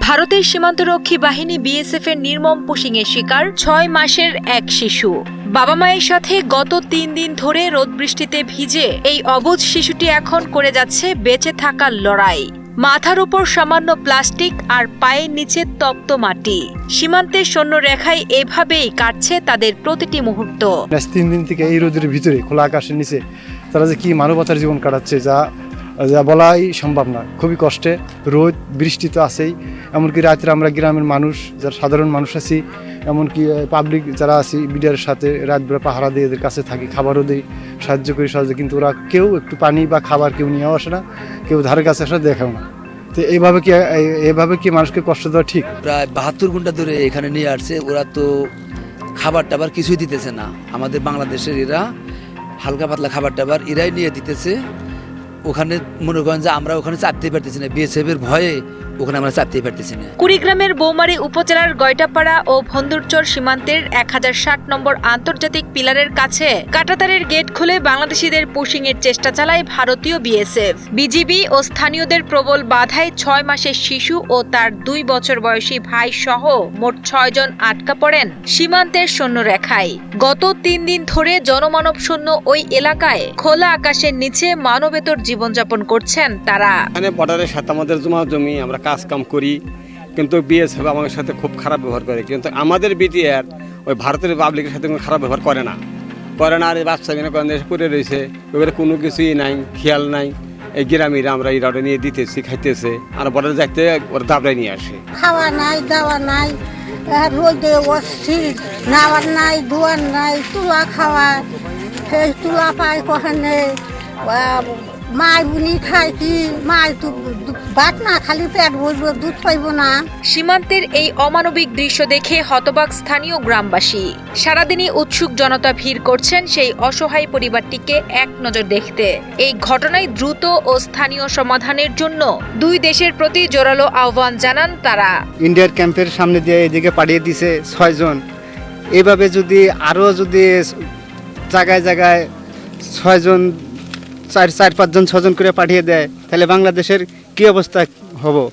ভারতের সীমান্তরক্ষী বাহিনী বিএসএফ এর নির্মম পুশিংয়ের শিকার 6 মাসের এক শিশু। বাবা মায়ের সাথে গত 3 দিন ধরে রোদ বৃষ্টিতে ভিজে এই অবুঝ শিশুটি এখন করে যাচ্ছে বেঁচে থাকার লড়াই। মাথার উপর সামান্য প্লাস্টিক আর পায়ের নিচে তপ্ত মাটি। সীমান্তের সৈন্যরেখায় এভাবেই কাটছে তাদের প্রতিটি মুহূর্ত। 3 দিন থেকে এই রোদের ভিতরে খোলা আকাশের নিচে তারা যে কি মানবতার জীবন কাটাচ্ছে যা বলাই সম্ভব না। খুবই কষ্টে, রোদ বৃষ্টি তো আছেই, এমনকি রাত্রে আমরা গ্রামের মানুষ যারা সাধারণ মানুষ আছি, এমনকি পাবলিক যারা আছি বিডিআরের সাথে রাতবেলা পাহারা দিয়ে এদের কাছে থাকি, খাবারও দিই, সাহায্য করি সহজে, কিন্তু ওরা কেউ একটু পানি বা খাবার কেউ নিয়েও আসে না, কেউ ধারে কাছে আসে দেখাও না। তো এইভাবে কি মানুষকে কষ্ট দেওয়া ঠিক? প্রায় 72 ঘন্টা ধরে এখানে নিয়ে আসছে, ওরা তো খাবার টাবার কিছুই দিতেছে না। আমাদের বাংলাদেশের এরা হালকা পাতলা খাবার টাবার এরাই নিয়ে দিতেছে। ওখানে মনে করেন যে আমরা ওখানে চাপতেই পারতেছি না, বিএসএফ এর ভয়ে ওখানে আমরা চাপতেই পারতেছি না। কুড়িগ্রামের বৌমারী উপজেলার গয়টাপাড়া ও ভন্দুরচর সীমান্তের 1060 নম্বর আন্তর্জাতিক পিলারের কাছে কাঁটাতারের গেট খুলে বাংলাদেশিদের পুশিংয়ের চেষ্টা চালায় ভারতীয় বিএসএফ। বিজিবি ও স্থানীয়দের প্রবল বাধায় 6 মাসের শিশু ও তার 2 বছর বয়সী ভাই সহ মোট 6 জন আটকা পড়েন সীমান্তের সৈন্যরেখায়। গত 3 দিন ধরে জনমানব শূন্য ওই এলাকায় খোলা আকাশের নিচে মানবেতর জীবনযাপন করছেন তারা। বর্ডারের সাথে আমাদের জমি আমরা কাজ কাম করি, কিন্তু বিএসএফ আমাদের সাথে খুব খারাপ ব্যবহার করে, কিন্তু আমাদের বিটিআর ওই ভারতের পাবলিকের সাথে কোনো খারাপ ব্যবহার করে না। আর এই বাচ্চা কিনে করে রয়েছে, ওইভাবে কোনো কিছুই নাই, খেয়াল নাই। এই গ্রামীরা আমরা এই রাউডে নিয়ে দিতেছি, খাইতেছে, আর বর্ডারে যাইতে ওরা দাবড়াই নিয়ে আসে। খাওয়া নাই, দাওয়া নাই, রোদে অস্থির, নাওয়ার নাই, ধোয়ার নাই, তুলা খাওয়া, সেই তুলা পায় কখনে মাই বুনি খায় কি, মাই তো ভাত না খালি পেট ভরব, দুধ পাইব না। সীমান্তের এই অমানবিক দৃশ্য দেখে হতবাক স্থানীয় গ্রামবাসী। সারাদিনই উৎসুক জনতা ভিড় করছেন সেই অসহায় পরিবারটিকে এক নজর দেখতে। এই ঘটনায় দ্রুত ও স্থানীয় সমাধানের জন্য দুই দেশের প্রতি জোরালো আহ্বান জানান তারা। ইন্ডিয়ার ক্যাম্পের সামনে দিয়ে এদিকে পাঠিয়ে দিয়েছে 6 জন। এইভাবে যদি আরও জায়গায় জায়গায় 6 জন 4-5 জন 6 জন করে পাঠিয়ে দেয়, তাহলে বাংলাদেশের কি অবস্থা হবো?